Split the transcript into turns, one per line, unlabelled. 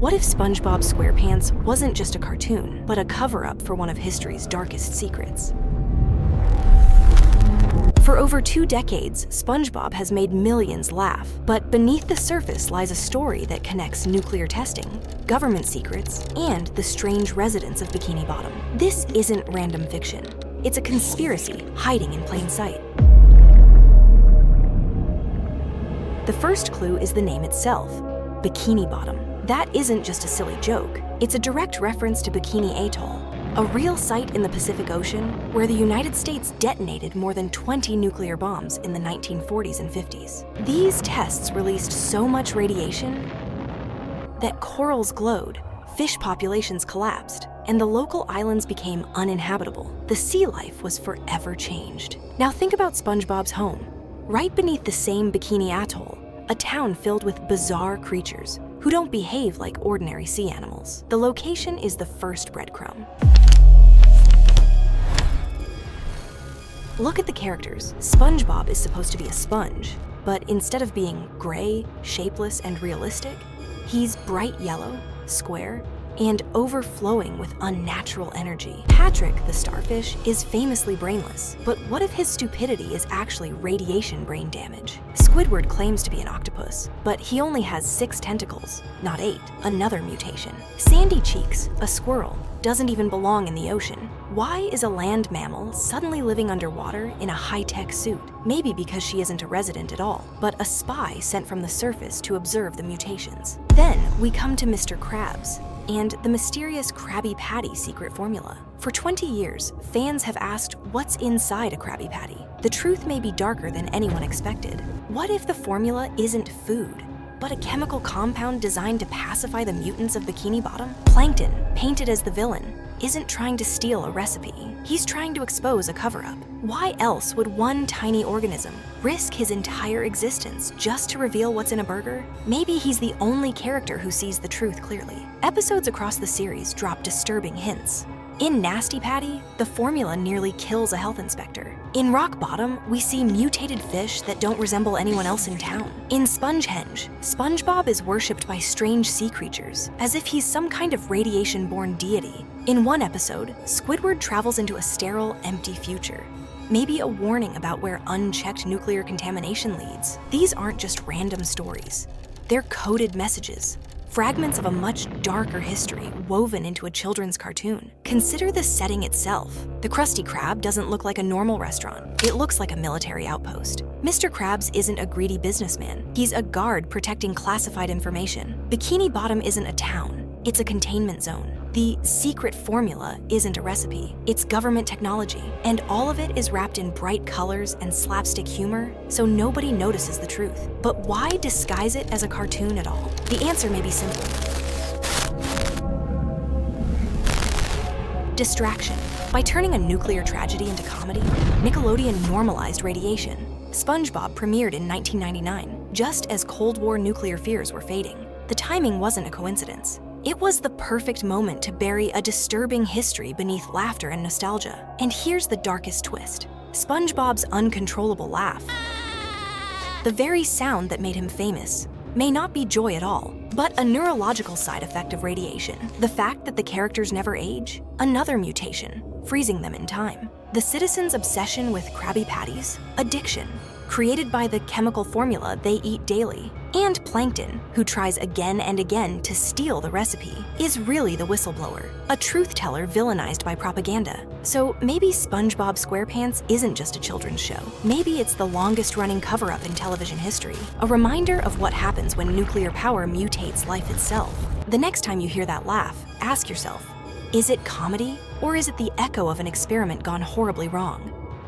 What if SpongeBob SquarePants wasn't just a cartoon, but a cover-up for one of history's darkest secrets? For over 2 decades, SpongeBob has made millions laugh, but beneath the surface lies a story that connects nuclear testing, government secrets, and the strange residents of Bikini Bottom. This isn't random fiction. It's a conspiracy hiding in plain sight. The first clue is the name itself, Bikini Bottom. That isn't just a silly joke. It's a direct reference to Bikini Atoll, a real site in the Pacific Ocean where the United States detonated more than 20 nuclear bombs in the 1940s and 50s. These tests released so much radiation that corals glowed, fish populations collapsed, and the local islands became uninhabitable. The sea life was forever changed. Now think about SpongeBob's home. Right beneath the same Bikini Atoll, a town filled with bizarre creatures who don't behave like ordinary sea animals. The location is the first breadcrumb. Look at the characters. SpongeBob is supposed to be a sponge, but instead of being gray, shapeless, and realistic, he's bright yellow, square, and overflowing with unnatural energy. Patrick, the starfish, is famously brainless, but what if his stupidity is actually radiation brain damage? Squidward claims to be an octopus, but he only has 6 tentacles, not 8, another mutation. Sandy Cheeks, a squirrel, doesn't even belong in the ocean. Why is a land mammal suddenly living underwater in a high-tech suit? Maybe because she isn't a resident at all, but a spy sent from the surface to observe the mutations. Then we come to Mr. Krabs and the mysterious Krabby Patty secret formula. For 20 years, fans have asked what's inside a Krabby Patty. The truth may be darker than anyone expected. What if the formula isn't food, but a chemical compound designed to pacify the mutants of Bikini Bottom? Plankton, painted as the villain, isn't trying to steal a recipe. He's trying to expose a cover-up. Why else would one tiny organism risk his entire existence just to reveal what's in a burger? Maybe he's the only character who sees the truth clearly. Episodes across the series drop disturbing hints. In Nasty Patty, the formula nearly kills a health inspector. In Rock Bottom, we see mutated fish that don't resemble anyone else in town. In Spongehenge, SpongeBob is worshipped by strange sea creatures, as if he's some kind of radiation-born deity. In one episode, Squidward travels into a sterile, empty future. Maybe a warning about where unchecked nuclear contamination leads. These aren't just random stories. They're coded messages. Fragments of a much darker history woven into a children's cartoon. Consider the setting itself. The Krusty Krab doesn't look like a normal restaurant. It looks like a military outpost. Mr. Krabs isn't a greedy businessman. He's a guard protecting classified information. Bikini Bottom isn't a town. It's a containment zone. The secret formula isn't a recipe, it's government technology. And all of it is wrapped in bright colors and slapstick humor, so nobody notices the truth. But why disguise it as a cartoon at all? The answer may be simple. Distraction. By turning a nuclear tragedy into comedy, Nickelodeon normalized radiation. SpongeBob premiered in 1999, just as Cold War nuclear fears were fading. The timing wasn't a coincidence. It was the perfect moment to bury a disturbing history beneath laughter and nostalgia. And here's the darkest twist. SpongeBob's uncontrollable laugh, the very sound that made him famous, may not be joy at all, but a neurological side effect of radiation. The fact that the characters never age, another mutation, freezing them in time. The citizens' obsession with Krabby Patties, addiction, created by the chemical formula they eat daily. And Plankton, who tries again and again to steal the recipe, is really the whistleblower, a truth teller villainized by propaganda. So maybe SpongeBob SquarePants isn't just a children's show. Maybe it's the longest-running cover-up in television history, a reminder of what happens when nuclear power mutates life itself. The next time you hear that laugh, ask yourself, is it comedy, or is it the echo of an experiment gone horribly wrong?